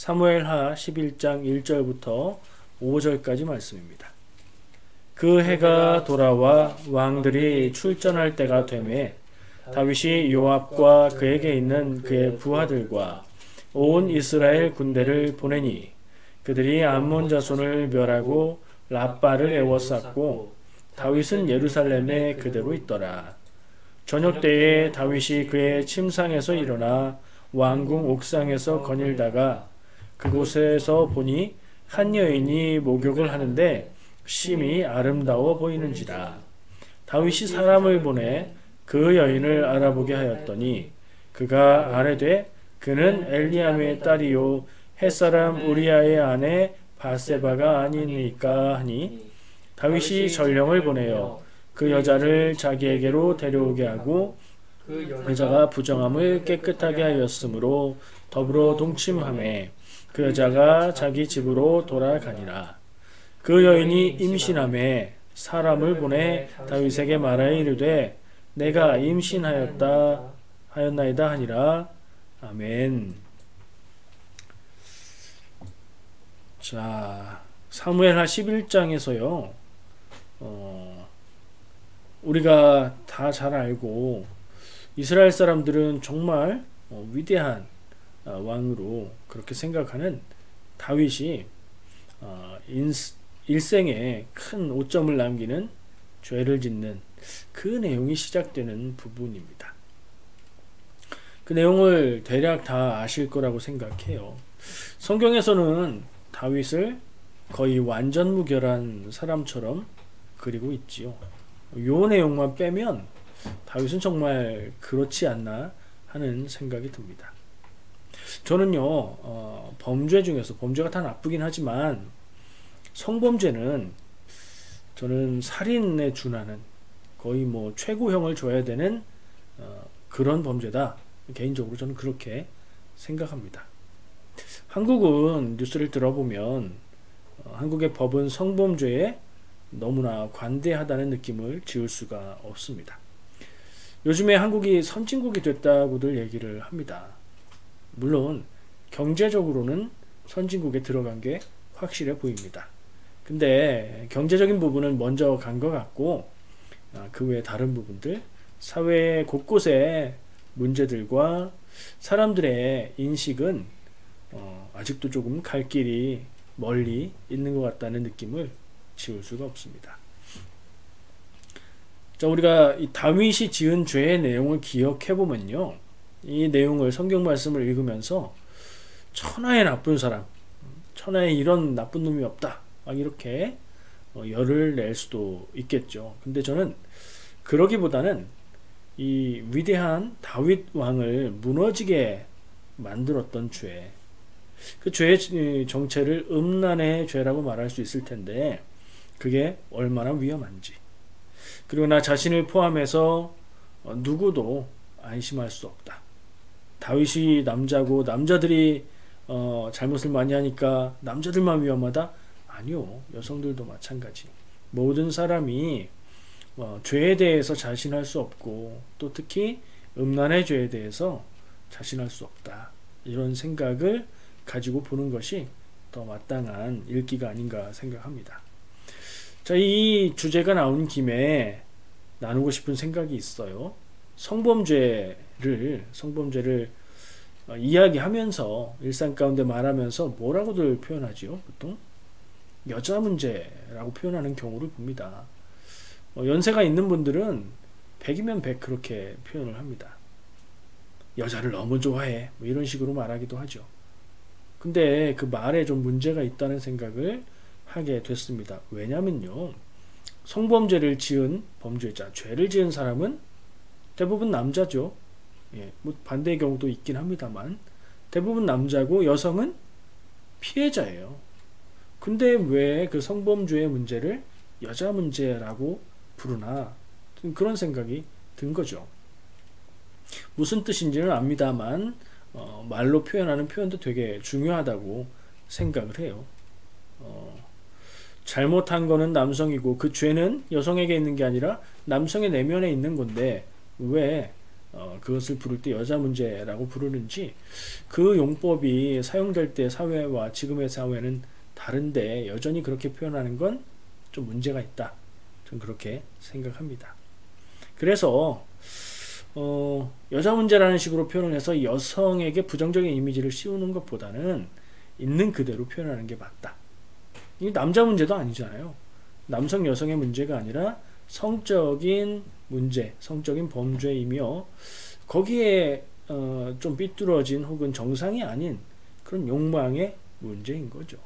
사무엘하 11장 1절부터 5절까지 말씀입니다. 그 해가 돌아와 왕들이 출전할 때가 되매 다윗이 요압과 그에게 있는 그의 부하들과 온 이스라엘 군대를 보내니 그들이 암몬 자손을 멸하고 랍바를 에워쌌고 다윗은 예루살렘에 그대로 있더라. 저녁 때에 다윗이 그의 침상에서 일어나 왕궁 옥상에서 거닐다가 그곳에서 보니 한 여인이 목욕을 하는데 심히 아름다워 보이는지라. 다윗이 사람을 보내 그 여인을 알아보게 하였더니 그가 아뢰되 그는 엘리암의 딸이요 햇사람 우리아의 아내 바세바가 아니니까 하니 다윗이 전령을 보내어 그 여자를 자기에게로 데려오게 하고 그 여자가 부정함을 깨끗하게 하였으므로 더불어 동침하매 그 여자가 자기 집으로 돌아가니라. 그 여인이 임신함에 사람을 보내 다윗에게 말하여 이르되 내가 임신하였나이다 하니라. 아멘. 자, 사무엘하 11장에서요 우리가 다 잘 알고 이스라엘 사람들은 정말 위대한 왕으로 그렇게 생각하는 다윗이 일생에 큰 오점을 남기는 죄를 짓는 그 내용이 시작되는 부분입니다. 그 내용을 대략 다 아실 거라고 생각해요. 성경에서는 다윗을 거의 완전무결한 사람처럼 그리고 있지요. 요 내용만 빼면 다윗은 정말 그렇지 않나 하는 생각이 듭니다. 저는요 범죄 중에서 범죄가 다 나쁘긴 하지만 성범죄는 저는 살인에 준하는 거의 뭐 최고형을 줘야 되는 그런 범죄다. 개인적으로 저는 그렇게 생각합니다. 한국은 뉴스를 들어보면 한국의 법은 성범죄에 너무나 관대하다는 느낌을 지울 수가 없습니다. 요즘에 한국이 선진국이 됐다고들 얘기를 합니다. 물론 경제적으로는 선진국에 들어간 게 확실해 보입니다. 근데 경제적인 부분은 먼저 간 것 같고 그 외에 다른 부분들 사회 곳곳에 문제들과 사람들의 인식은 아직도 조금 갈 길이 멀리 있는 것 같다는 느낌을 지울 수가 없습니다. 자, 우리가 이 다윗이 지은 죄의 내용을 기억해 보면요, 이 내용을 성경 말씀을 읽으면서 천하의 나쁜 사람, 천하에 이런 나쁜 놈이 없다, 막 이렇게 열을 낼 수도 있겠죠. 근데 저는 그러기보다는 이 위대한 다윗 왕을 무너지게 만들었던 죄, 그 죄의 정체를 음란의 죄라고 말할 수 있을 텐데 그게 얼마나 위험한지, 그리고 나 자신을 포함해서 누구도 안심할 수 없다. 다윗이 남자고 남자들이 잘못을 많이 하니까 남자들만 위험하다? 아니요, 여성들도 마찬가지. 모든 사람이 죄에 대해서 자신할 수 없고 또 특히 음란의 죄에 대해서 자신할 수 없다, 이런 생각을 가지고 보는 것이 더 마땅한 읽기가 아닌가 생각합니다. 자, 이 주제가 나온 김에 나누고 싶은 생각이 있어요. 성범죄를 이야기하면서 일상 가운데 말하면서 뭐라고들 표현하지요? 보통 여자 문제라고 표현하는 경우를 봅니다. 연세가 있는 분들은 100이면 100 그렇게 표현을 합니다. 여자를 너무 좋아해, 뭐 이런 식으로 말하기도 하죠. 근데 그 말에 좀 문제가 있다는 생각을 하게 됐습니다. 왜냐면요, 성범죄를 지은 범죄자, 죄를 지은 사람은 대부분 남자죠. 예, 뭐 반대의 경우도 있긴 합니다만 대부분 남자고 여성은 피해자예요. 근데 왜 그 성범죄의 문제를 여자 문제라고 부르나, 그런 생각이 든 거죠. 무슨 뜻인지는 압니다만 말로 표현하는 표현도 되게 중요하다고 생각을 해요. 잘못한 거는 남성이고 그 죄는 여성에게 있는 게 아니라 남성의 내면에 있는 건데 왜 그것을 부를 때 여자 문제라고 부르는지, 그 용법이 사용될 때 사회와 지금의 사회는 다른데 여전히 그렇게 표현하는 건 좀 문제가 있다. 저는 그렇게 생각합니다. 그래서 여자 문제라는 식으로 표현을 해서 여성에게 부정적인 이미지를 씌우는 것보다는 있는 그대로 표현하는 게 맞다. 이게 남자 문제도 아니잖아요. 남성 여성의 문제가 아니라 성적인 문제, 성적인 범죄이며 거기에 좀 삐뚤어진 혹은 정상이 아닌 그런 욕망의 문제인 거죠.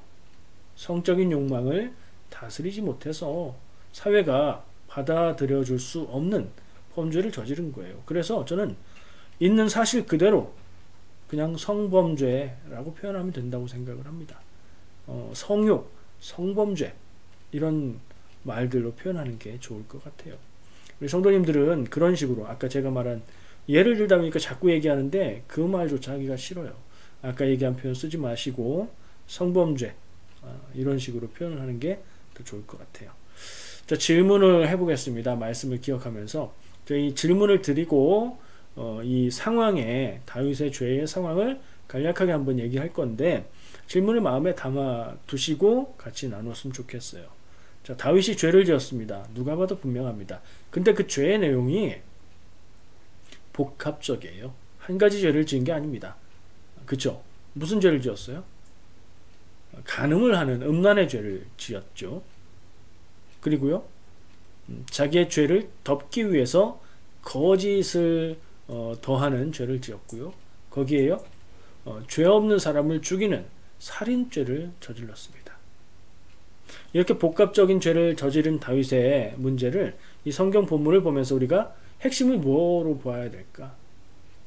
성적인 욕망을 다스리지 못해서 사회가 받아들여줄 수 없는 범죄를 저지른 거예요. 그래서 저는 있는 사실 그대로 그냥 성범죄라고 표현하면 된다고 생각을 합니다. 성욕, 성범죄 이런 말들로 표현하는 게 좋을 것 같아요. 우리 성도님들은 그런 식으로 아까 제가 말한 예를 들다 보니까 자꾸 얘기하는데 그 말조차 하기가 싫어요. 아까 얘기한 표현 쓰지 마시고 성범죄 이런 식으로 표현을 하는 게 더 좋을 것 같아요. 자, 질문을 해보겠습니다. 말씀을 기억하면서 이 질문을 드리고 이 상황에 다윗의 죄의 상황을 간략하게 한번 얘기할 건데 질문을 마음에 담아 두시고 같이 나눴으면 좋겠어요. 자, 다윗이 죄를 지었습니다. 누가 봐도 분명합니다. 근데 그 죄의 내용이 복합적이에요. 한 가지 죄를 지은 게 아닙니다. 그쵸? 무슨 죄를 지었어요? 간음을 하는 음란의 죄를 지었죠. 그리고요, 자기의 죄를 덮기 위해서 거짓을 더하는 죄를 지었고요. 거기에요, 죄 없는 사람을 죽이는 살인죄를 저질렀습니다. 이렇게 복합적인 죄를 저지른 다윗의 문제를 이 성경 본문을 보면서 우리가 핵심을 뭐로 보아야 될까?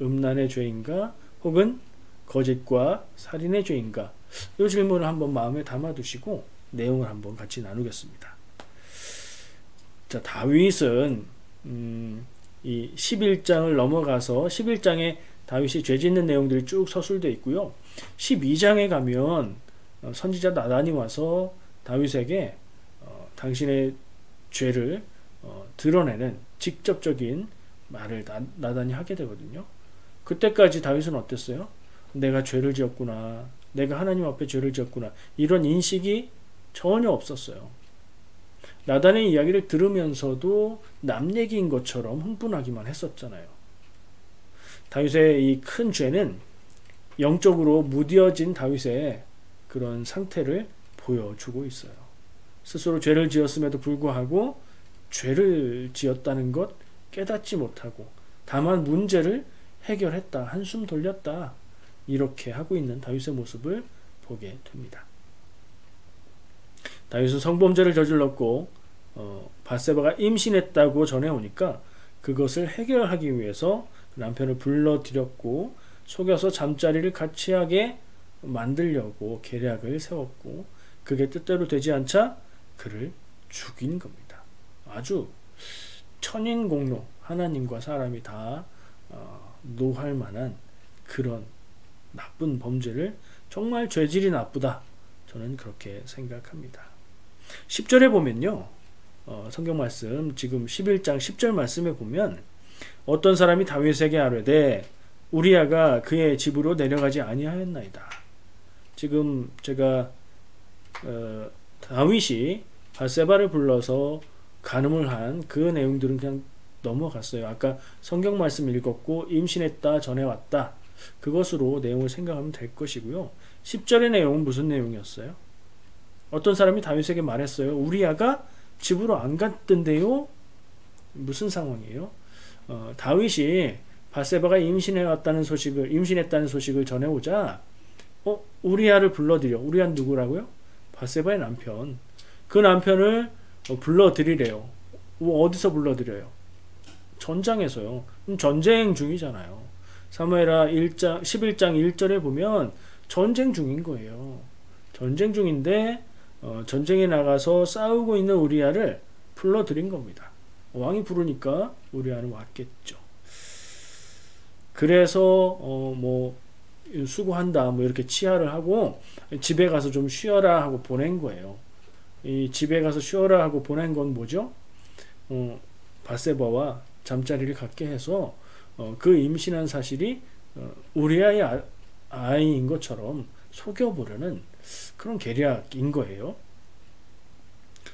음란의 죄인가? 혹은 거짓과 살인의 죄인가? 이 질문을 한번 마음에 담아두시고 내용을 한번 같이 나누겠습니다. 자, 다윗은 이 11장을 넘어가서 11장에 다윗이 죄 짓는 내용들이 쭉 서술되어 있고요. 12장에 가면 선지자 나단이 와서 다윗에게 당신의 죄를 드러내는 직접적인 말을 나단이 하게 되거든요. 그때까지 다윗은 어땠어요? 내가 죄를 지었구나. 내가 하나님 앞에 죄를 지었구나. 이런 인식이 전혀 없었어요. 나단의 이야기를 들으면서도 남 얘기인 것처럼 흥분하기만 했었잖아요. 다윗의 이 큰 죄는 영적으로 무뎌진 다윗의 그런 상태를 보여주고 있어요. 스스로 죄를 지었음에도 불구하고 죄를 지었다는 것 깨닫지 못하고 다만 문제를 해결했다, 한숨 돌렸다 이렇게 하고 있는 다윗의 모습을 보게 됩니다. 다윗은 성범죄를 저질렀고 밧세바가 임신했다고 전해오니까 그것을 해결하기 위해서 남편을 불러들였고 속여서 잠자리를 같이 하게 만들려고 계략을 세웠고 그게 뜻대로 되지 않자 그를 죽인 겁니다. 아주 천인공로 하나님과 사람이 다 노할 만한 그런 나쁜 범죄를 정말 죄질이 나쁘다. 저는 그렇게 생각합니다. 10절에 보면요. 성경 말씀 지금 11장 10절 말씀에 보면 어떤 사람이 다윗에게 아뢰되 우리아가 그의 집으로 내려가지 아니하였나이다. 지금 제가 다윗이 밧세바를 불러서 간음을 한 그 내용들은 그냥 넘어갔어요. 아까 성경 말씀 읽었고 임신했다 전해왔다. 그것으로 내용을 생각하면 될 것이고요. 10절의 내용은 무슨 내용이었어요? 어떤 사람이 다윗에게 말했어요. 우리아가 집으로 안 갔던데요? 무슨 상황이에요? 다윗이 밧세바가 임신했다는 소식을 전해오자 우리아를 불러들여. 우리아는 누구라고요? 밧세바의 남편. 그 남편을 불러들이래요. 어디서 불러들여요? 전장에서요. 전쟁 중이잖아요. 사무엘하 11장 1절에 보면 전쟁 중인 거예요. 전쟁 중인데 전쟁에 나가서 싸우고 있는 우리아를 불러들인 겁니다. 왕이 부르니까 우리아는 왔겠죠. 그래서 수고한다 이렇게 치하를 하고 집에 가서 좀 쉬어라 하고 보낸 거예요. 이 집에 가서 쉬어라 하고 보낸 건 뭐죠? 밧세바와 잠자리를 갖게 해서 그 임신한 사실이 우리아의 아이인 것처럼 속여보려는 그런 계략인 거예요.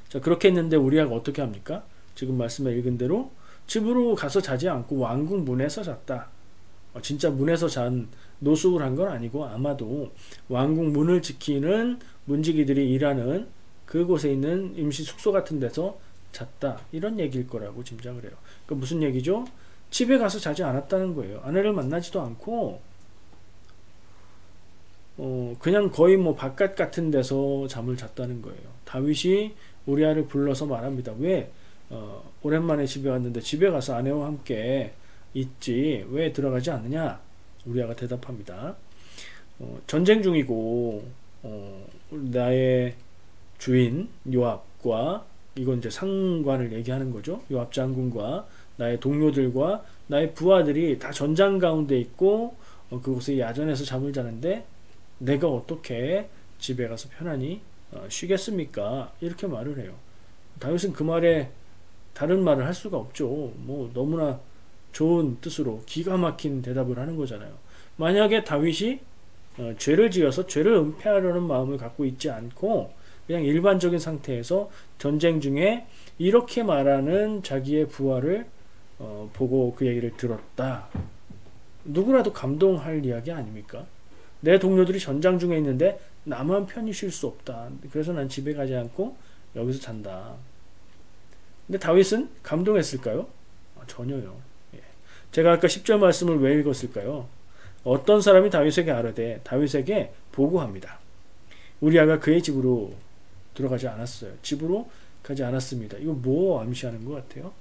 자, 그렇게 했는데 우리아가 어떻게 합니까? 지금 말씀에 읽은 대로 집으로 가서 자지 않고 왕궁 문에서 잤다. 진짜 문에서 잔 노숙을 한 건 아니고 아마도 왕궁 문을 지키는 문지기들이 일하는 그곳에 있는 임시 숙소 같은 데서 잤다. 이런 얘기일 거라고 짐작을 해요. 그러니까 무슨 얘기죠? 집에 가서 자지 않았다는 거예요. 아내를 만나지도 않고 그냥 거의 뭐 바깥 같은 데서 잠을 잤다는 거예요. 다윗이 우리아를 불러서 말합니다. 왜 오랜만에 집에 왔는데 집에 가서 아내와 함께 있지 왜 들어가지 않느냐? 우리아가 대답합니다. 전쟁 중이고 나의 주인 요압과 이건 이제 상관을 얘기하는 거죠. 요압 장군과 나의 동료들과 나의 부하들이 다 전장 가운데 있고 그곳에 야전에서 잠을 자는데 내가 어떻게 집에 가서 편안히 쉬겠습니까? 이렇게 말을 해요. 다윗은 그 말에 다른 말을 할 수가 없죠. 뭐 너무나 좋은 뜻으로 기가 막힌 대답을 하는 거잖아요. 만약에 다윗이 죄를 지어서 죄를 은폐하려는 마음을 갖고 있지 않고 그냥 일반적인 상태에서 전쟁 중에 이렇게 말하는 자기의 부하를 보고 그 얘기를 들었다. 누구라도 감동할 이야기 아닙니까? 내 동료들이 전장 중에 있는데 나만 편히 쉴 수 없다. 그래서 난 집에 가지 않고 여기서 잔다. 근데 다윗은 감동했을까요? 전혀요. 예. 제가 아까 10절 말씀을 왜 읽었을까요? 어떤 사람이 다윗에게 아뢰되 다윗에게 보고합니다. 우리아가 그의 집으로 들어가지 않았어요. 집으로 가지 않았습니다. 이거 뭐 암시하는 것 같아요?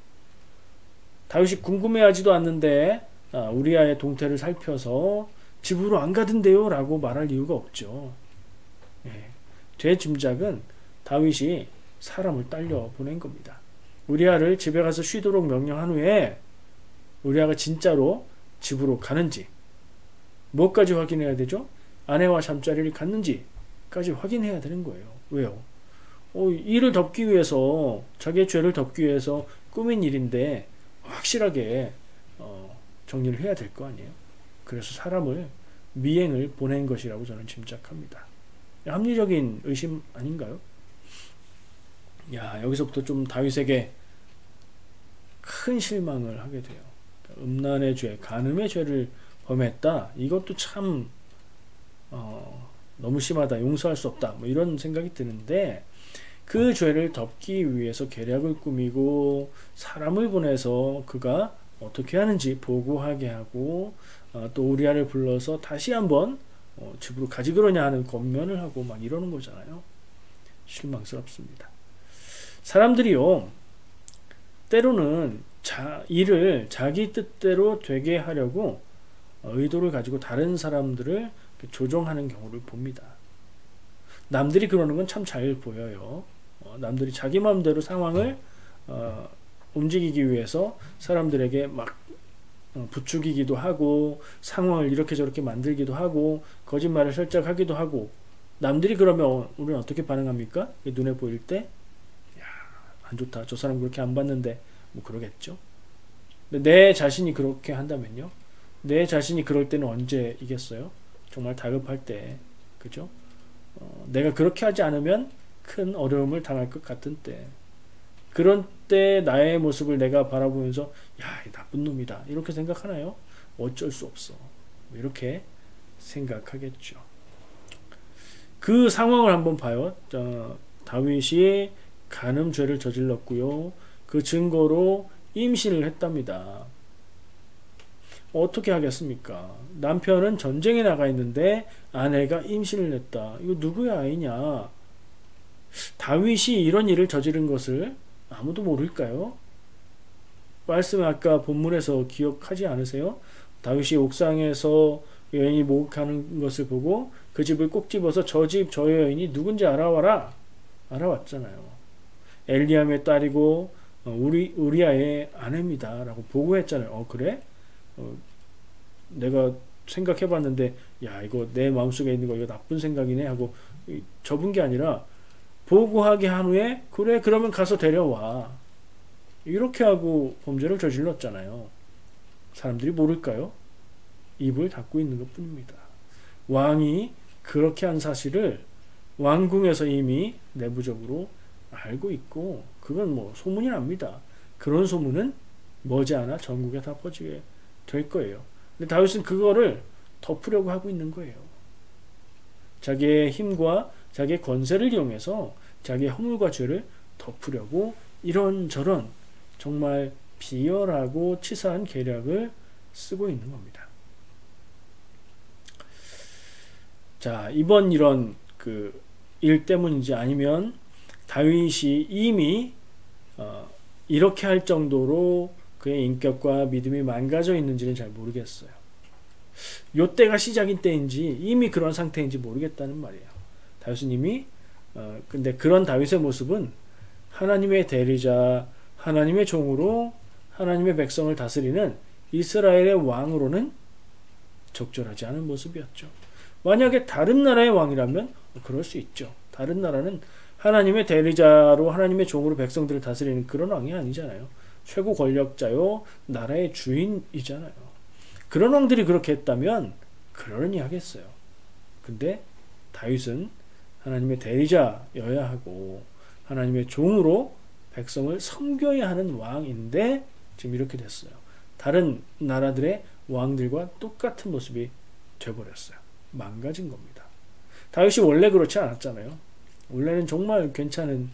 다윗이 궁금해하지도 않는데 우리아의 동태를 살펴서 집으로 안 가던데요 라고 말할 이유가 없죠. 예. 제 짐작은 다윗이 사람을 딸려 보낸 겁니다. 우리아를 집에 가서 쉬도록 명령한 후에 우리아가 진짜로 집으로 가는지 뭐까지 확인해야 되죠? 아내와 잠자리를 갖는지까지 확인해야 되는 거예요. 왜요? 이를 덮기 위해서 자기의 죄를 덮기 위해서 꾸민 일인데 확실하게 정리를 해야 될 거 아니에요. 그래서 사람을 미행을 보낸 것이라고 저는 짐작합니다. 합리적인 의심 아닌가요? 여기서부터 좀 다윗에게 큰 실망을 하게 돼요. 음란의 죄, 간음의 죄를 범했다. 이것도 참 너무 심하다. 용서할 수 없다. 뭐 이런 생각이 드는데 그 죄를 덮기 위해서 계략을 꾸미고 사람을 보내서 그가 어떻게 하는지 보고하게 하고 또 우리아를 불러서 다시 한번 집으로 가지 그러냐 하는 권면을 하고 막 이러는 거잖아요. 실망스럽습니다. 사람들이요 때로는 일을 자기 뜻대로 되게 하려고 의도를 가지고 다른 사람들을 조종하는 경우를 봅니다. 남들이 그러는 건 참 잘 보여요. 남들이 자기 마음대로 상황을 움직이기 위해서 사람들에게 막 부추기기도 하고 상황을 이렇게 저렇게 만들기도 하고 거짓말을 살짝 하기도 하고 남들이 그러면 우리는 어떻게 반응합니까? 눈에 보일 때 안 좋다. 저 사람 그렇게 안 봤는데 뭐 그러겠죠. 근데 내 자신이 그렇게 한다면요. 내 자신이 그럴 때는 언제 이겠어요? 정말 다급할 때. 그죠? 내가 그렇게 하지 않으면 큰 어려움을 당할 것 같은 때. 그런 때 나의 모습을 내가 바라보면서 이 나쁜 놈이다. 이렇게 생각하나요? 어쩔 수 없어. 이렇게 생각하겠죠. 그 상황을 한번 봐요. 다윗이 간음죄를 저질렀고요. 그 증거로 임신을 했답니다. 어떻게 하겠습니까? 남편은 전쟁에 나가 있는데 아내가 임신을 했다. 이거 누구의 아이냐? 다윗이 이런 일을 저지른 것을 아무도 모를까요? 말씀 아까 본문에서 기억하지 않으세요? 다윗이 옥상에서 여인이 목욕하는 것을 보고 그 집을 꼭 집어서 저 집 저 여인이 누군지 알아와라. 알아왔잖아요. 엘리암의 딸이고 우리아의 아내입니다. 라고 보고했잖아요. 그래? 내가 생각해봤는데 이거 내 마음속에 있는 거 이거 나쁜 생각이네 하고 접은 게 아니라 보고하게 한 후에 그래 그러면 가서 데려와. 이렇게 하고 범죄를 저질렀잖아요. 사람들이 모를까요? 입을 닫고 있는 것 뿐입니다. 왕이 그렇게 한 사실을 왕궁에서 이미 내부적으로 알고 있고, 그건 뭐 소문이 납니다. 그런 소문은 머지않아 전국에 다 퍼지게 될 거예요. 근데 다윗은 그거를 덮으려고 하고 있는 거예요. 자기의 힘과 자기의 권세를 이용해서 자기의 허물과 죄를 덮으려고 이런저런 정말 비열하고 치사한 계략을 쓰고 있는 겁니다. 자, 이번 이런 그 일 때문인지 아니면 다윗이 이미 이렇게 할 정도로 그의 인격과 믿음이 망가져 있는지는 잘 모르겠어요. 요 때가 시작인 때인지 이미 그런 상태인지 모르겠다는 말이에요. 다윗은 이미 근데 그런 다윗의 모습은 하나님의 대리자, 하나님의 종으로 하나님의 백성을 다스리는 이스라엘의 왕으로는 적절하지 않은 모습이었죠. 만약에 다른 나라의 왕이라면 그럴 수 있죠. 다른 나라는 하나님의 대리자로 하나님의 종으로 백성들을 다스리는 그런 왕이 아니잖아요. 최고 권력자요, 나라의 주인이잖아요. 그런 왕들이 그렇게 했다면 그러려니 하겠어요. 근데 다윗은 하나님의 대리자여야 하고 하나님의 종으로 백성을 섬겨야 하는 왕인데 지금 이렇게 됐어요. 다른 나라들의 왕들과 똑같은 모습이 돼버렸어요. 망가진 겁니다. 다윗이 원래 그렇지 않았잖아요. 원래는 정말 괜찮은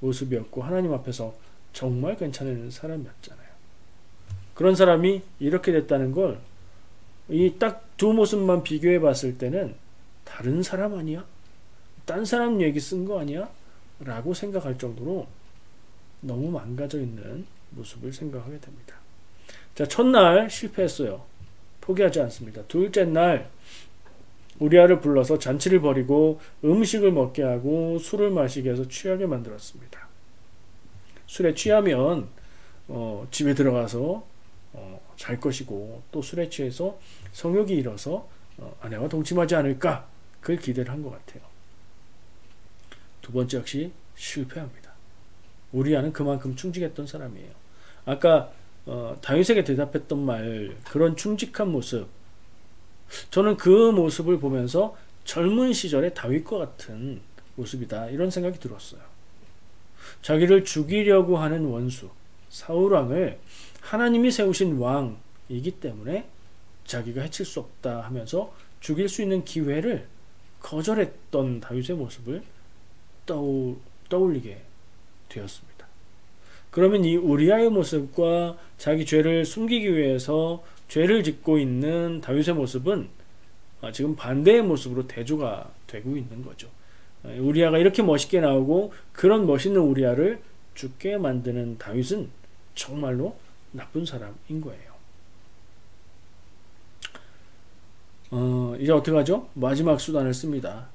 모습이었고 하나님 앞에서 정말 괜찮은 사람이었잖아요. 그런 사람이 이렇게 됐다는 걸 이 딱 두 모습만 비교해 봤을 때는 다른 사람 아니야? 딴 사람 얘기 쓴 거 아니야? 라고 생각할 정도로 너무 망가져 있는 모습을 생각하게 됩니다. 자, 첫날 실패했어요. 포기하지 않습니다. 둘째 날 우리아를 불러서 잔치를 벌이고 음식을 먹게 하고 술을 마시게 해서 취하게 만들었습니다. 술에 취하면 집에 들어가서 잘 것이고 또 술에 취해서 성욕이 일어서 아내와 동침하지 않을까, 그걸 기대를 한 것 같아요. 두 번째 역시 실패합니다. 우리아는 그만큼 충직했던 사람이에요. 아까 다윗에게 대답했던 말, 그런 충직한 모습, 저는 그 모습을 보면서 젊은 시절의 다윗과 같은 모습이다, 이런 생각이 들었어요. 자기를 죽이려고 하는 원수 사울왕을 하나님이 세우신 왕이기 때문에 자기가 해칠 수 없다 하면서 죽일 수 있는 기회를 거절했던 다윗의 모습을 떠올리게 되었습니다. 그러면 이 우리아의 모습과 자기 죄를 숨기기 위해서 죄를 짓고 있는 다윗의 모습은 지금 반대의 모습으로 대조가 되고 있는 거죠. 우리아가 이렇게 멋있게 나오고 그런 멋있는 우리아를 죽게 만드는 다윗은 정말로 나쁜 사람인 거예요. 이제 어떻게 하죠? 마지막 수단을 씁니다.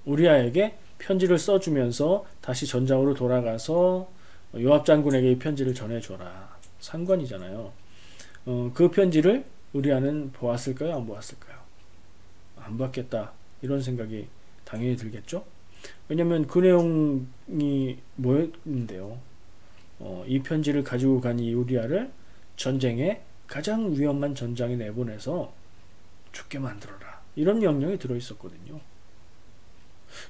우리아에게 편지를 써주면서 다시 전장으로 돌아가서 요압 장군에게 이 편지를 전해줘라. 상관이잖아요. 그 편지를 우리아는 보았을까요? 안 보았을까요? 안 봤겠다, 이런 생각이 당연히 들겠죠? 왜냐면 그 내용이 뭐였는데요? 이 편지를 가지고 간 이 우리아를 전쟁에 가장 위험한 전장에 내보내서 죽게 만들어라, 이런 명령이 들어있었거든요.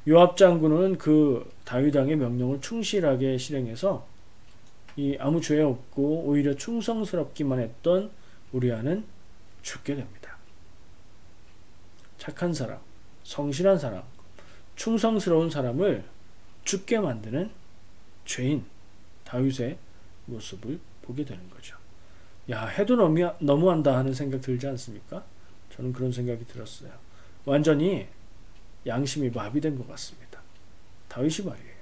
요압 장군은 그 다윗 왕의 명령을 충실하게 실행해서 이 아무 죄 없고 오히려 충성스럽기만 했던 우리아는 죽게 됩니다. 착한 사람, 성실한 사람, 충성스러운 사람을 죽게 만드는 죄인 다윗의 모습을 보게 되는 거죠. 야, 해도 너무한다 하는 생각 들지 않습니까? 저는 그런 생각이 들었어요. 완전히 양심이 마비된 것 같습니다. 다윗이 말이에요.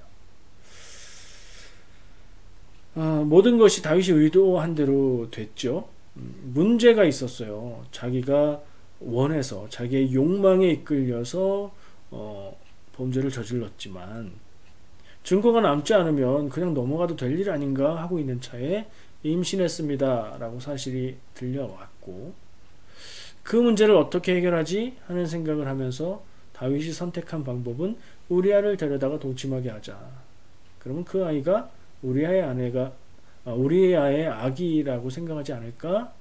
모든 것이 다윗이 의도한 대로 됐죠. 문제가 있었어요. 자기가 원해서 자기의 욕망에 이끌려서 범죄를 저질렀지만 증거가 남지 않으면 그냥 넘어가도 될 일 아닌가 하고 있는 차에 임신했습니다 라고 사실이 들려왔고, 그 문제를 어떻게 해결하지 하는 생각을 하면서 다윗이 선택한 방법은 우리아를 데려다가 동침하게 하자. 그러면 그 아이가 우리아의 아기라고 생각하지 않을까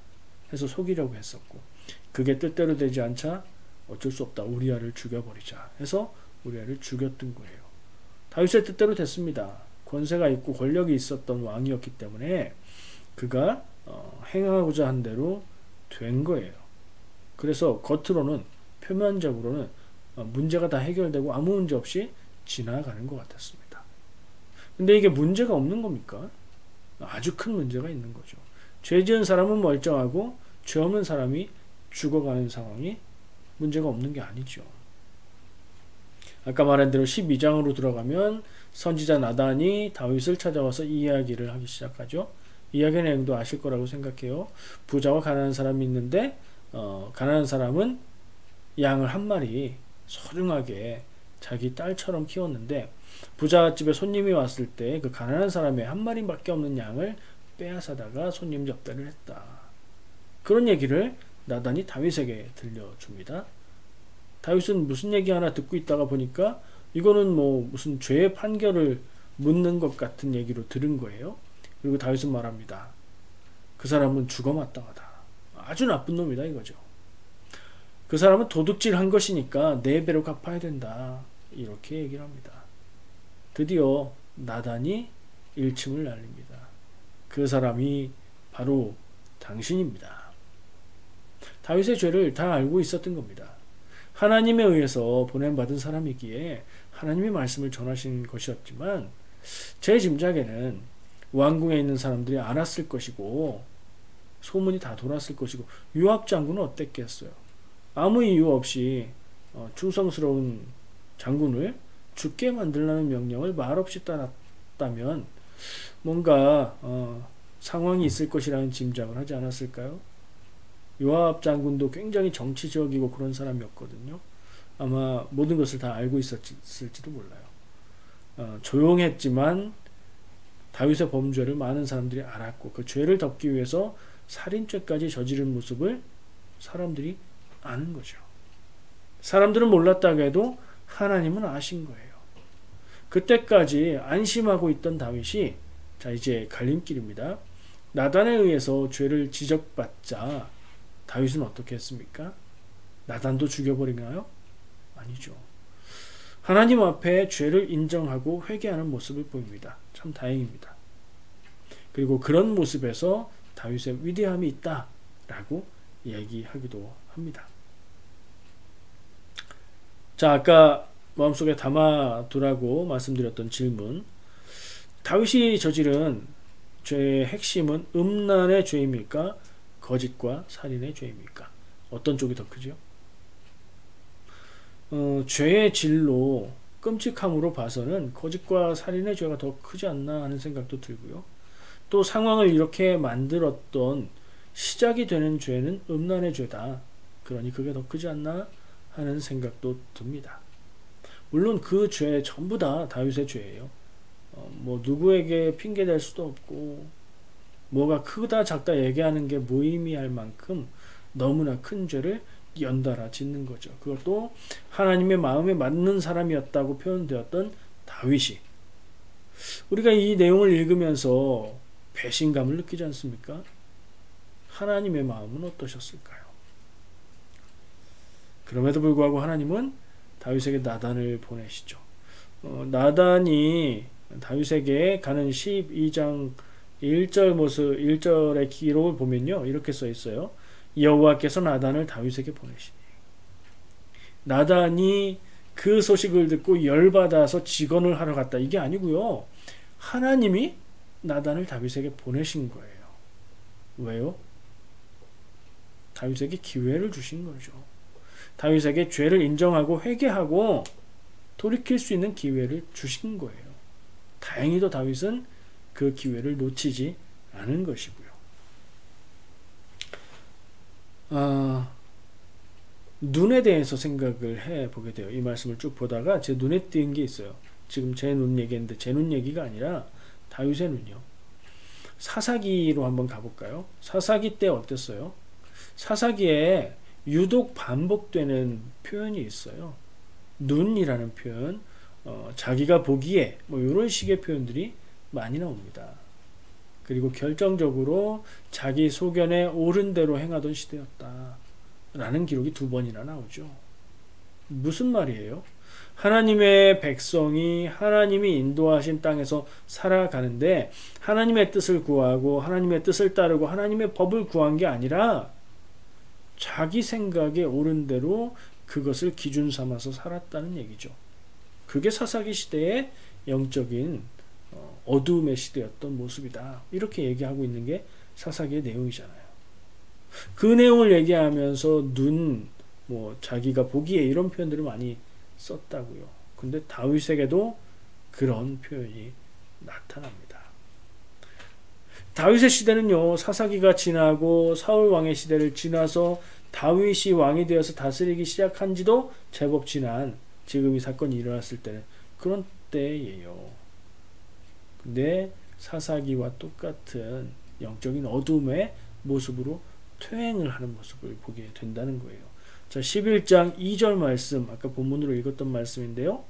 해서 속이려고 했었고, 그게 뜻대로 되지 않자 어쩔 수 없다, 우리아를 죽여버리자 해서 우리아를 죽였던 거예요. 다윗의 뜻대로 됐습니다. 권세가 있고 권력이 있었던 왕이었기 때문에 그가 행하고자 한 대로 된 거예요. 그래서 겉으로는, 표면적으로는 문제가 다 해결되고 아무 문제 없이 지나가는 것 같았습니다. 근데 이게 문제가 없는 겁니까? 아주 큰 문제가 있는 거죠. 죄 지은 사람은 멀쩡하고 죄 없는 사람이 죽어가는 상황이 문제가 없는 게 아니죠. 아까 말한 대로 12장으로 들어가면 선지자 나단이 다윗을 찾아와서 이 이야기를 하기 시작하죠. 이야기 내용도 아실 거라고 생각해요. 부자와 가난한 사람이 있는데 가난한 사람은 양을 한 마리 소중하게 자기 딸처럼 키웠는데, 부잣집에 손님이 왔을 때 그 가난한 사람의 한 마리밖에 없는 양을 빼앗아다가 손님 접대를 했다. 그런 얘기를 나단이 다윗에게 들려줍니다. 다윗은 무슨 얘기 하나 듣고 있다가 보니까 이거는 뭐 무슨 죄의 판결을 묻는 것 같은 얘기로 들은 거예요. 그리고 다윗은 말합니다. 그 사람은 죽어 마땅하다. 아주 나쁜 놈이다 이거죠. 그 사람은 도둑질 한 것이니까 4배로 갚아야 된다. 이렇게 얘기를 합니다. 드디어 나단이 일침을 날립니다. 그 사람이 바로 당신입니다. 다윗의 죄를 다 알고 있었던 겁니다. 하나님에 의해서 보냄받은 사람이기에 하나님의 말씀을 전하신 것이었지만, 제 짐작에는 왕궁에 있는 사람들이 알았을 것이고 소문이 다 돌았을 것이고, 요압 장군은 어땠겠어요? 아무 이유 없이 충성스러운 장군을 죽게 만들라는 명령을 말없이 따랐다면 뭔가 상황이 있을 것이라는 짐작을 하지 않았을까요? 요압 장군도 굉장히 정치적이고 그런 사람이었거든요. 아마 모든 것을 다 알고 있었을지도 몰라요. 조용했지만 다윗의 범죄를 많은 사람들이 알았고, 그 죄를 덮기 위해서 살인죄까지 저지른 모습을 사람들이 아는 거죠. 사람들은 몰랐다고 해도 하나님은 아신 거예요. 그때까지 안심하고 있던 다윗이, 자 이제 갈림길입니다. 나단에 의해서 죄를 지적받자 다윗은 어떻게 했습니까? 나단도 죽여버리나요? 아니죠. 하나님 앞에 죄를 인정하고 회개하는 모습을 보입니다. 참 다행입니다. 그리고 그런 모습에서 다윗의 위대함이 있다라고 얘기하기도 합니다. 자, 아까 마음속에 담아두라고 말씀드렸던 질문, 다윗이 저지른 죄의 핵심은 음란의 죄입니까? 거짓과 살인의 죄입니까? 어떤 쪽이 더 크죠? 죄의 질로, 끔찍함으로 봐서는 거짓과 살인의 죄가 더 크지 않나 하는 생각도 들고요. 또 상황을 이렇게 만들었던 시작이 되는 죄는 음란의 죄다. 그러니 그게 더 크지 않나 하는 생각도 듭니다. 물론 그 죄 전부 다 다윗의 죄예요. 뭐 누구에게 핑계 댈 수도 없고, 뭐가 크다 작다 얘기하는 게 무의미할 만큼 너무나 큰 죄를 연달아 짓는 거죠. 그것도 하나님의 마음에 맞는 사람이었다고 표현되었던 다윗이, 우리가 이 내용을 읽으면서 배신감을 느끼지 않습니까? 하나님의 마음은 어떠셨을까요? 그럼에도 불구하고 하나님은 다윗에게 나단을 보내시죠. 나단이 다윗에게 가는 12장 1절의 기록을 보면요, 이렇게 써 있어요. 여호와께서 나단을 다윗에게 보내시니. 나단이 그 소식을 듣고 열받아서 직언을 하러 갔다, 이게 아니고요, 하나님이 나단을 다윗에게 보내신 거예요. 왜요? 다윗에게 기회를 주신 거죠. 다윗에게 죄를 인정하고 회개하고 돌이킬 수 있는 기회를 주신 거예요. 다행히도 다윗은 그 기회를 놓치지 않은 것이고요. 눈에 대해서 생각을 해보게 돼요. 이 말씀을 쭉 보다가 제 눈에 띄는 게 있어요. 지금 제 눈 얘기했는데 제 눈 얘기가 아니라 다윗의 눈이요. 사사기로 한번 가볼까요? 사사기 때 어땠어요? 사사기에 유독 반복되는 표현이 있어요. 눈이라는 표현, 자기가 보기에, 뭐 이런 식의 표현들이 많이 나옵니다. 그리고 결정적으로 자기 소견에 옳은 대로 행하던 시대였다 라는 기록이 2번이나 나오죠. 무슨 말이에요? 하나님의 백성이 하나님이 인도하신 땅에서 살아가는데 하나님의 뜻을 구하고 하나님의 뜻을 따르고 하나님의 법을 구한 게 아니라 자기 생각에 옳은 대로 그것을 기준 삼아서 살았다는 얘기죠. 그게 사사기 시대의 영적인 어두움의 시대였던 모습이다. 이렇게 얘기하고 있는 게 사사기의 내용이잖아요. 그 내용을 얘기하면서 자기가 보기에 이런 표현들을 많이 썼다고요. 근데 다윗에게도 그런 표현이 나타납니다. 다윗의 시대는요, 사사기가 지나고 사울 왕의 시대를 지나서 다윗이 왕이 되어서 다스리기 시작한 지도 제법 지난 지금 이 사건이 일어났을 때는 그런 때예요. 근데 사사기와 똑같은 영적인 어둠의 모습으로 퇴행을 하는 모습을 보게 된다는 거예요. 자, 11장 2절 말씀, 아까 본문으로 읽었던 말씀인데요.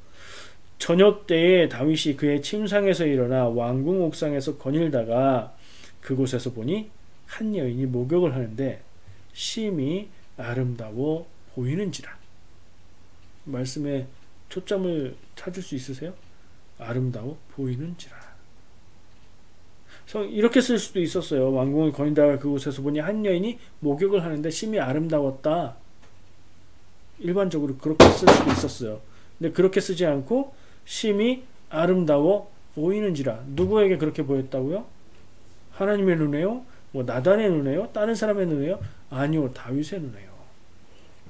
저녁 때에 다윗이 그의 침상에서 일어나 왕궁 옥상에서 거닐다가 그곳에서 보니 한 여인이 목욕을 하는데 심히 아름다워 보이는지라. 말씀에 초점을 찾을 수 있으세요? 아름다워 보이는지라. 이렇게 쓸 수도 있었어요. 왕궁을 거닐다가 그곳에서 보니 한 여인이 목욕을 하는데 심히 아름다웠다. 일반적으로 그렇게 쓸 수도 있었어요. 근데 그렇게 쓰지 않고 심히 아름다워 보이는지라. 누구에게 그렇게 보였다고요? 하나님의 눈에요? 나단의 눈에요? 다른 사람의 눈에요? 아니요, 다윗의 눈에요.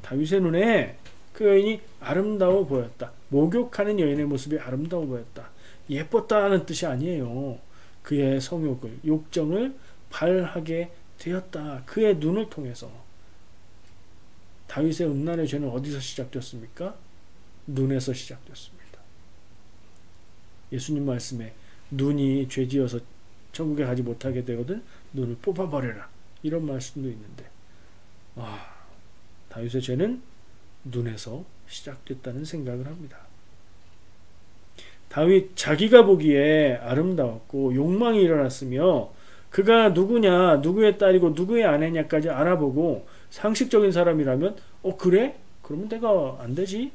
다윗의 눈에 그 여인이 아름다워 보였다. 목욕하는 여인의 모습이 아름다워 보였다. 예뻤다는 뜻이 아니에요. 그의 성욕을, 욕정을 발하게 되었다. 그의 눈을 통해서. 다윗의 음란의 죄는 어디서 시작됐습니까? 눈에서 시작됐습니다. 예수님 말씀에 눈이 죄지어서 천국에 가지 못하게 되거든 눈을 뽑아버려라. 이런 말씀도 있는데 다윗의 죄는 눈에서 시작됐다는 생각을 합니다. 다윗 자기가 보기에 아름다웠고 욕망이 일어났으며 그가 누구냐, 누구의 딸이고 누구의 아내냐까지 알아보고 상식적인 사람이라면 그래? 그러면 내가 안 되지?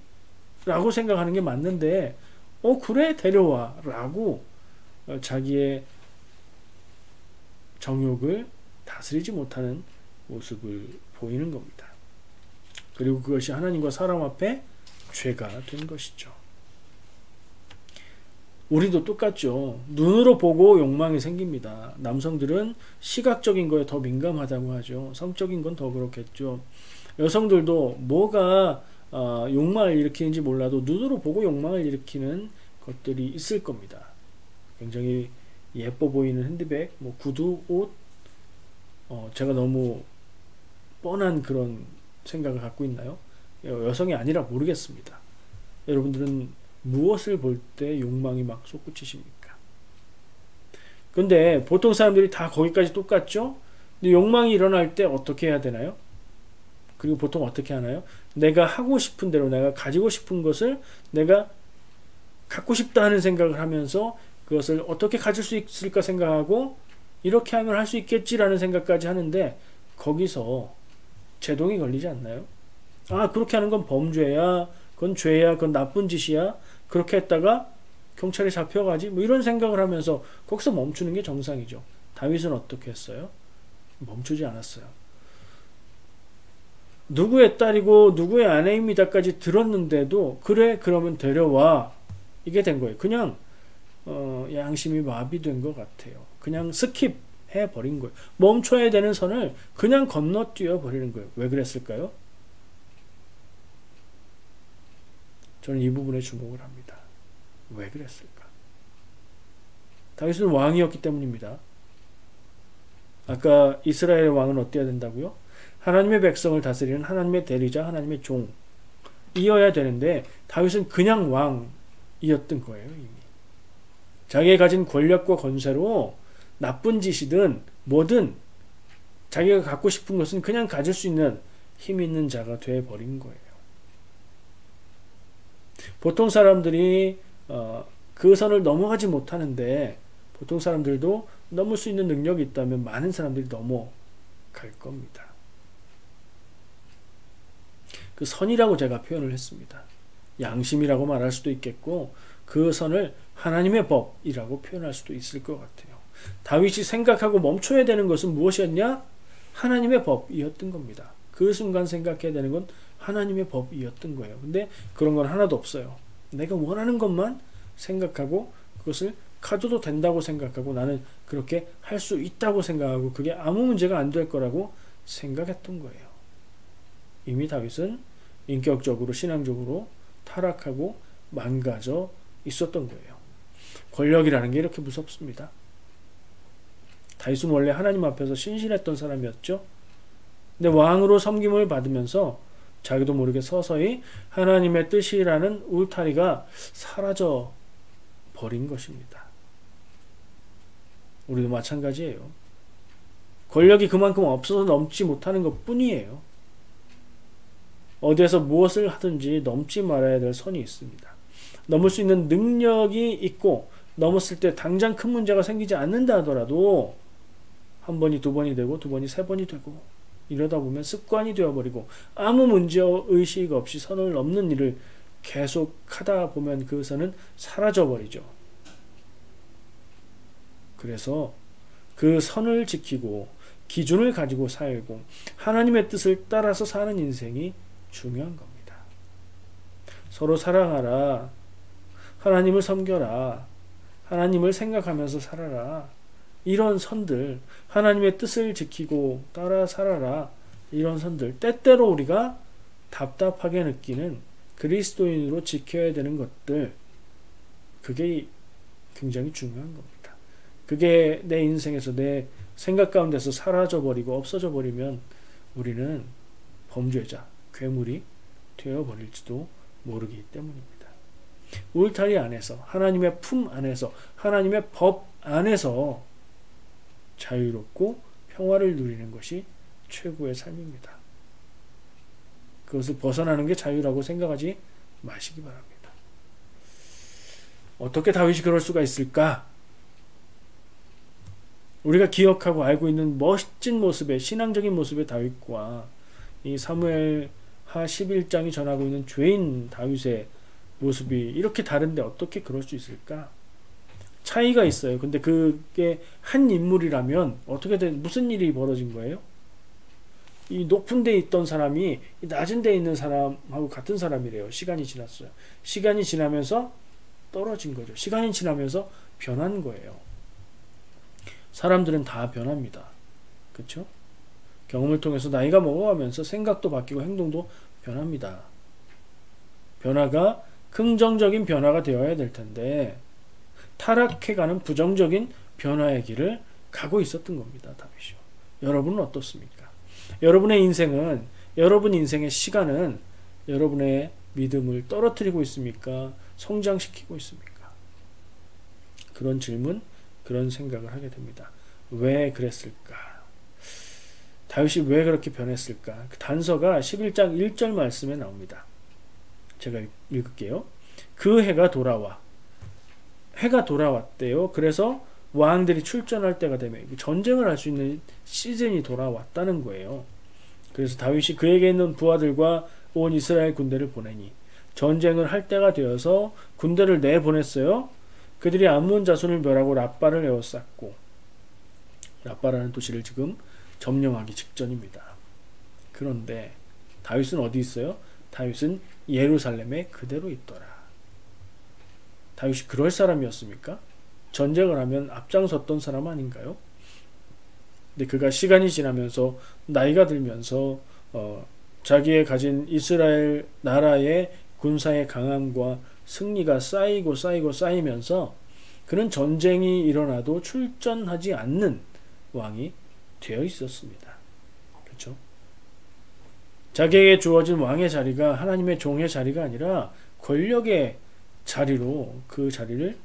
라고 생각하는 게 맞는데 그래? 데려와 라고 자기의 정욕을 다스리지 못하는 모습을 보이는 겁니다. 그리고 그것이 하나님과 사람 앞에 죄가 된 것이죠. 우리도 똑같죠. 눈으로 보고 욕망이 생깁니다. 남성들은 시각적인 거에 더 민감하다고 하죠. 성적인 건 더 그렇겠죠. 여성들도 뭐가 욕망을 일으키는지 몰라도 눈으로 보고 욕망을 일으키는 것들이 있을 겁니다. 굉장히 예뻐 보이는 핸드백, 구두, 옷, 제가 너무 뻔한 그런 생각을 갖고 있나요? 여성이 아니라 모르겠습니다. 여러분들은 무엇을 볼 때 욕망이 막 솟구치십니까? 근데 보통 사람들이 다 거기까지 똑같죠? 근데 욕망이 일어날 때 어떻게 해야 되나요? 그리고 보통 어떻게 하나요? 내가 하고 싶은 대로, 내가 가지고 싶은 것을 내가 갖고 싶다 하는 생각을 하면서 그것을 어떻게 가질 수 있을까 생각하고 이렇게 하면 할 수 있겠지라는 생각까지 하는데 거기서 제동이 걸리지 않나요? 그렇게 하는 건 범죄야, 그건 죄야, 그건 나쁜 짓이야, 그렇게 했다가 경찰에 잡혀가지, 이런 생각을 하면서 거기서 멈추는 게 정상이죠. 다윗은 어떻게 했어요? 멈추지 않았어요. 누구의 딸이고 누구의 아내입니다까지 들었는데도 그래, 그러면 데려와, 이게 된 거예요. 그냥 양심이 마비된 것 같아요. 그냥 스킵해 버린 거예요. 멈춰야 되는 선을 그냥 건너뛰어 버리는 거예요. 왜 그랬을까요? 저는 이 부분에 주목을 합니다. 왜 그랬을까? 다윗은 왕이었기 때문입니다. 아까 이스라엘 왕은 어때야 된다고요? 하나님의 백성을 다스리는 하나님의 대리자, 하나님의 종이어야 되는데 다윗은 그냥 왕이었던 거예요. 이미. 자기가 가진 권력과 권세로 나쁜 짓이든 뭐든 자기가 갖고 싶은 것은 그냥 가질 수 있는 힘 있는 자가 되어버린 거예요. 보통 사람들이 그 선을 넘어가지 못하는데 보통 사람들도 넘을 수 있는 능력이 있다면 많은 사람들이 넘어갈 겁니다. 그 선이라고 제가 표현을 했습니다. 양심이라고 말할 수도 있겠고 그 선을 하나님의 법이라고 표현할 수도 있을 것 같아요. 다윗이 생각하고 멈춰야 되는 것은 무엇이었냐? 하나님의 법이었던 겁니다. 그 순간 생각해야 되는 건 하나님의 법이었던 거예요. 근데 그런 건 하나도 없어요. 내가 원하는 것만 생각하고 그것을 가져도 된다고 생각하고 나는 그렇게 할 수 있다고 생각하고 그게 아무 문제가 안 될 거라고 생각했던 거예요. 이미 다윗은 인격적으로 신앙적으로 타락하고 망가져 있었던 거예요. 권력이라는 게 이렇게 무섭습니다. 다윗은 원래 하나님 앞에서 신실했던 사람이었죠. 근데 왕으로 섬김을 받으면서 자기도 모르게 서서히 하나님의 뜻이라는 울타리가 사라져 버린 것입니다. 우리도 마찬가지예요. 권력이 그만큼 없어서 넘지 못하는 것 뿐이에요. 어디에서 무엇을 하든지 넘지 말아야 될 선이 있습니다. 넘을 수 있는 능력이 있고 넘었을 때 당장 큰 문제가 생기지 않는다 하더라도 한 번이 두 번이 되고 두 번이 세 번이 되고 이러다 보면 습관이 되어버리고 아무 문제의식 없이 선을 넘는 일을 계속 하다 보면 그 선은 사라져버리죠. 그래서 그 선을 지키고 기준을 가지고 살고 하나님의 뜻을 따라서 사는 인생이 중요한 겁니다. 서로 사랑하라. 하나님을 섬겨라. 하나님을 생각하면서 살아라. 이런 선들, 하나님의 뜻을 지키고 따라 살아라. 이런 선들, 때때로 우리가 답답하게 느끼는 그리스도인으로 지켜야 되는 것들, 그게 굉장히 중요한 겁니다. 그게 내 인생에서 내 생각 가운데서 사라져버리고 없어져버리면 우리는 범죄자, 괴물이 되어버릴지도 모르기 때문입니다. 울타리 안에서, 하나님의 품 안에서, 하나님의 법 안에서 자유롭고 평화를 누리는 것이 최고의 삶입니다. 그것을 벗어나는 게 자유라고 생각하지 마시기 바랍니다. 어떻게 다윗이 그럴 수가 있을까? 우리가 기억하고 알고 있는 멋진 모습의 신앙적인 모습의 다윗과 이 사무엘하 11장이 전하고 있는 죄인 다윗의 모습이 이렇게 다른데 어떻게 그럴 수 있을까? 차이가 있어요. 근데 그게 한 인물이라면 어떻게 무슨 일이 벌어진 거예요? 이 높은 데 있던 사람이 낮은 데 있는 사람하고 같은 사람이래요. 시간이 지났어요. 시간이 지나면서 떨어진 거죠. 시간이 지나면서 변한 거예요. 사람들은 다 변합니다. 그렇죠? 경험을 통해서 나이가 먹어가면서 생각도 바뀌고 행동도 변합니다. 변화가 긍정적인 변화가 되어야 될 텐데 타락해가는 부정적인 변화의 길을 가고 있었던 겁니다. 다윗이요. 여러분은 어떻습니까? 여러분의 인생은, 여러분 인생의 시간은 여러분의 믿음을 떨어뜨리고 있습니까? 성장시키고 있습니까? 그런 질문, 그런 생각을 하게 됩니다. 왜 그랬을까? 다윗이 왜 그렇게 변했을까? 그 단서가 11장 1절 말씀에 나옵니다. 제가 읽을게요. 그 해가 돌아왔대요. 그래서 왕들이 출전할 때가 되면 전쟁을 할 수 있는 시즌이 돌아왔다는 거예요. 그래서 다윗이 그에게 있는 부하들과 온 이스라엘 군대를 보내니 전쟁을 할 때가 되어서 군대를 내보냈어요. 그들이 암몬 자손을 멸하고 랍바를 에워쌌고, 랍바라는 도시를 지금 점령하기 직전입니다. 그런데 다윗은 어디 있어요? 다윗은 예루살렘에 그대로 있더라. 다윗이 그럴 사람이었습니까? 전쟁을 하면 앞장섰던 사람 아닌가요? 근데 그가 시간이 지나면서 나이가 들면서 자기의 가진 이스라엘 나라의 군사의 강함과 승리가 쌓이면서 그는 전쟁이 일어나도 출전하지 않는 왕이 되어 있었습니다. 그렇죠? 자기에게 주어진 왕의 자리가 하나님의 종의 자리가 아니라 권력의 자리로 그 자리를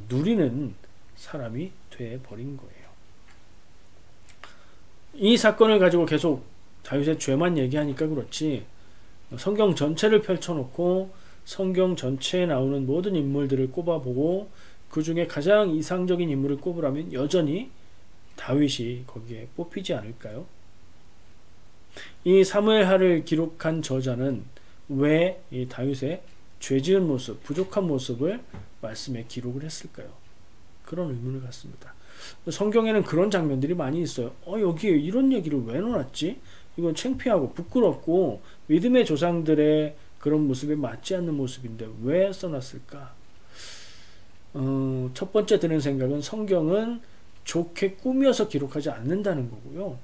누리는 사람이 되어버린 거예요. 이 사건을 가지고 계속 다윗의 죄만 얘기하니까 그렇지, 성경 전체를 펼쳐놓고 성경 전체에 나오는 모든 인물들을 꼽아보고 그 중에 가장 이상적인 인물을 꼽으라면 여전히 다윗이 거기에 뽑히지 않을까요? 이 사무엘하를 기록한 저자는 왜 이 다윗의 죄지은 모습, 부족한 모습을 말씀에 기록을 했을까요? 그런 의문을 갖습니다. 성경에는 그런 장면들이 많이 있어요. 여기에 이런 얘기를 왜 넣어놨지? 이건 창피하고 부끄럽고 믿음의 조상들의 그런 모습에 맞지 않는 모습인데 왜 써놨을까? 첫 번째 드는 생각은 성경은 좋게 꾸며서 기록하지 않는다는 거고요.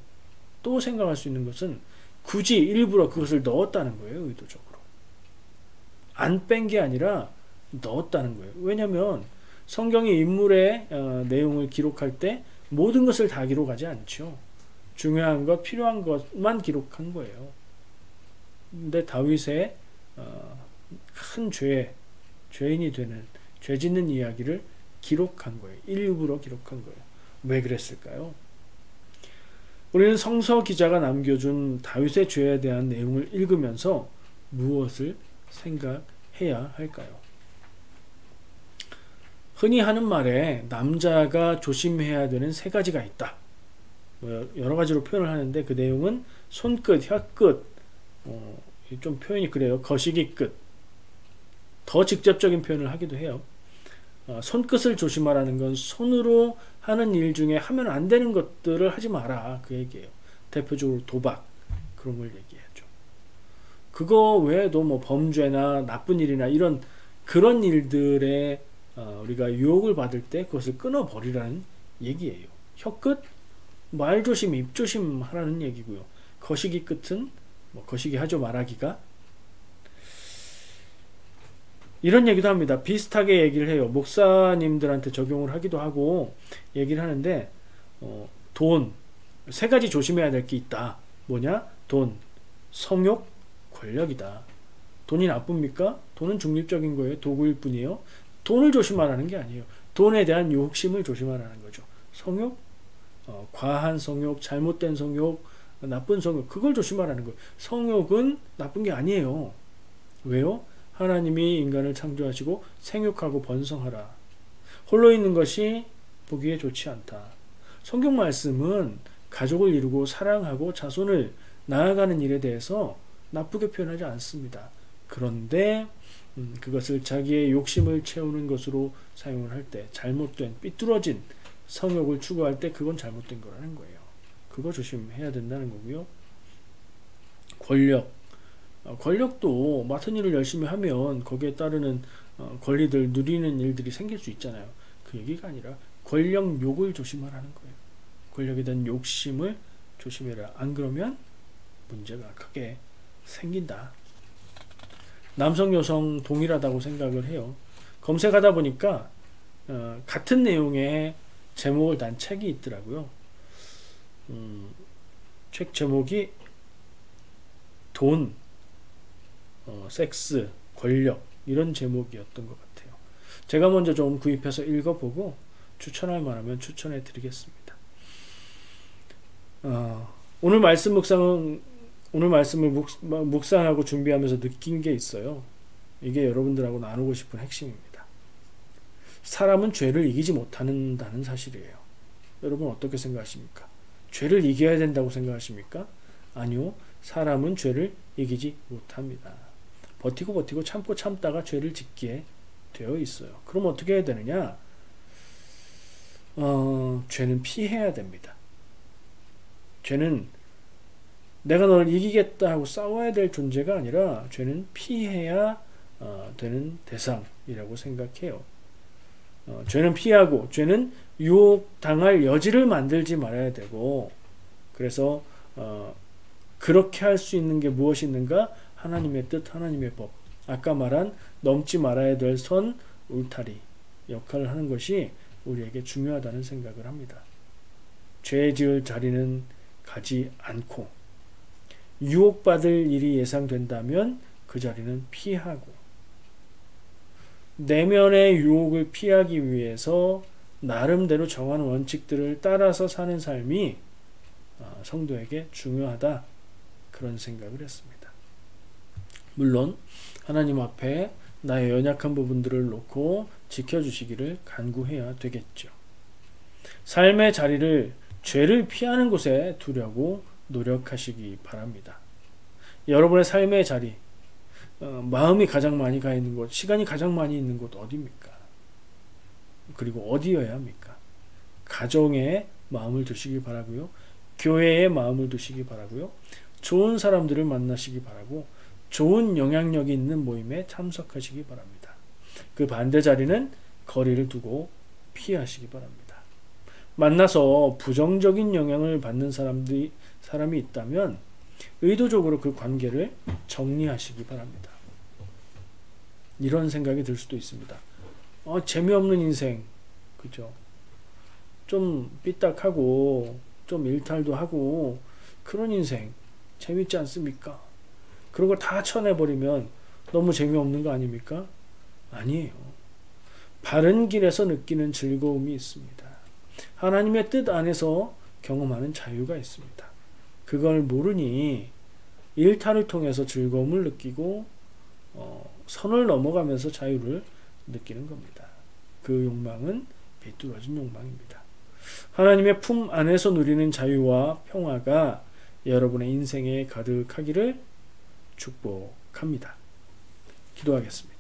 또 생각할 수 있는 것은 굳이 일부러 그것을 넣었다는 거예요. 의도적으로. 안 뺀 게 아니라 넣었다는 거예요. 왜냐하면 성경이 인물의 내용을 기록할 때 모든 것을 다 기록하지 않죠. 중요한 것, 필요한 것만 기록한 거예요. 근데 다윗의 큰 죄인이 되는, 죄 짓는 이야기를 기록한 거예요. 일부러 기록한 거예요. 왜 그랬을까요? 우리는 성서 기자가 남겨준 다윗의 죄에 대한 내용을 읽으면서 무엇을 생각해야 할까요? 흔히 하는 말에 남자가 조심해야 되는 세 가지가 있다. 여러 가지로 표현을 하는데 그 내용은 손끝, 혀끝, 좀 표현이 그래요. 거시기 끝. 더 직접적인 표현을 하기도 해요. 손끝을 조심하라는 건 손으로 하는 일 중에 하면 안 되는 것들을 하지 마라. 그 얘기예요. 대표적으로 도박, 그런 걸 얘기하죠. 그거 외에도 뭐 범죄나 나쁜 일이나 이런 그런 일들에 우리가 유혹을 받을 때 그것을 끊어버리라는 얘기예요. 혀끝, 말 조심, 입 조심 하라는 얘기고요. 거시기 끝은 뭐 거시기 하죠, 말하기가. 이런 얘기도 합니다. 비슷하게 얘기를 해요. 목사님들한테 적용을 하기도 하고 얘기를 하는데 돈, 세 가지 조심해야 될 게 있다. 뭐냐? 돈, 성욕, 권력이다. 돈이 나쁩니까? 돈은 중립적인 거예요. 도구일 뿐이에요. 돈을 조심하라는 게 아니에요. 돈에 대한 욕심을 조심하라는 거죠. 성욕, 과한 성욕, 잘못된 성욕, 나쁜 성욕, 그걸 조심하라는 거예요. 성욕은 나쁜 게 아니에요. 왜요? 하나님이 인간을 창조하시고 생육하고 번성하라. 홀로 있는 것이 보기에 좋지 않다. 성경 말씀은 가족을 이루고 사랑하고 자손을 낳아가는 일에 대해서 나쁘게 표현하지 않습니다. 그런데 그것을 자기의 욕심을 채우는 것으로 사용을 할 때, 잘못된 삐뚤어진 성욕을 추구할 때 그건 잘못된 거라는 거예요. 그거 조심해야 된다는 거고요. 권력도 맡은 일을 열심히 하면 거기에 따르는 권리들 누리는 일들이 생길 수 있잖아요. 그 얘기가 아니라 권력욕을 조심하라는 거예요. 권력에 대한 욕심을 조심해라. 안 그러면 문제가 크게 생긴다. 남성 여성 동일하다고 생각을 해요. 검색하다 보니까 같은 내용의 제목을 단 책이 있더라고요. 책 제목이 돈, 섹스, 권력 이런 제목이었던 것 같아요. 제가 먼저 좀 구입해서 읽어보고 추천할 만하면 추천해 드리겠습니다. 오늘 말씀을 묵상하고 준비하면서 느낀 게 있어요. 이게 여러분들하고 나누고 싶은 핵심입니다. 사람은 죄를 이기지 못한다는 사실이에요. 여러분 어떻게 생각하십니까? 죄를 이겨야 된다고 생각하십니까? 아니요. 사람은 죄를 이기지 못합니다. 버티고 참고 참다가 죄를 짓게 되어 있어요. 그럼 어떻게 해야 되느냐? 죄는 피해야 됩니다. 죄는 내가 너를 이기겠다 하고 싸워야 될 존재가 아니라 죄는 피해야 되는 대상이라고 생각해요. 죄는 피하고 죄는 유혹당할 여지를 만들지 말아야 되고, 그래서 그렇게 할 수 있는 게 무엇이 있는가? 하나님의 뜻, 하나님의 법, 아까 말한 넘지 말아야 될 선, 울타리 역할을 하는 것이 우리에게 중요하다는 생각을 합니다. 죄 지을 자리는 가지 않고 유혹받을 일이 예상된다면 그 자리는 피하고, 내면의 유혹을 피하기 위해서 나름대로 정한 원칙들을 따라서 사는 삶이 성도에게 중요하다, 그런 생각을 했습니다. 물론 하나님 앞에 나의 연약한 부분들을 놓고 지켜주시기를 간구해야 되겠죠. 삶의 자리를 죄를 피하는 곳에 두려고 노력하시기 바랍니다. 여러분의 삶의 자리, 마음이 가장 많이 가 있는 곳, 시간이 가장 많이 있는 곳 어디입니까? 그리고 어디여야 합니까? 가정에 마음을 두시기 바라고요. 교회에 마음을 두시기 바라고요. 좋은 사람들을 만나시기 바라고 좋은 영향력이 있는 모임에 참석하시기 바랍니다. 그 반대 자리는 거리를 두고 피하시기 바랍니다. 만나서 부정적인 영향을 받는 사람이 있다면 의도적으로 그 관계를 정리하시기 바랍니다. 이런 생각이 들 수도 있습니다. 재미없는 인생, 그죠? 좀 삐딱하고 좀 일탈도 하고 그런 인생 재밌지 않습니까? 그런 걸 다 쳐내버리면 너무 재미없는 거 아닙니까? 아니에요. 바른 길에서 느끼는 즐거움이 있습니다. 하나님의 뜻 안에서 경험하는 자유가 있습니다. 그걸 모르니 일탈을 통해서 즐거움을 느끼고 선을 넘어가면서 자유를 느끼는 겁니다. 그 욕망은 비뚤어진 욕망입니다. 하나님의 품 안에서 누리는 자유와 평화가 여러분의 인생에 가득하기를 축복합니다. 기도하겠습니다.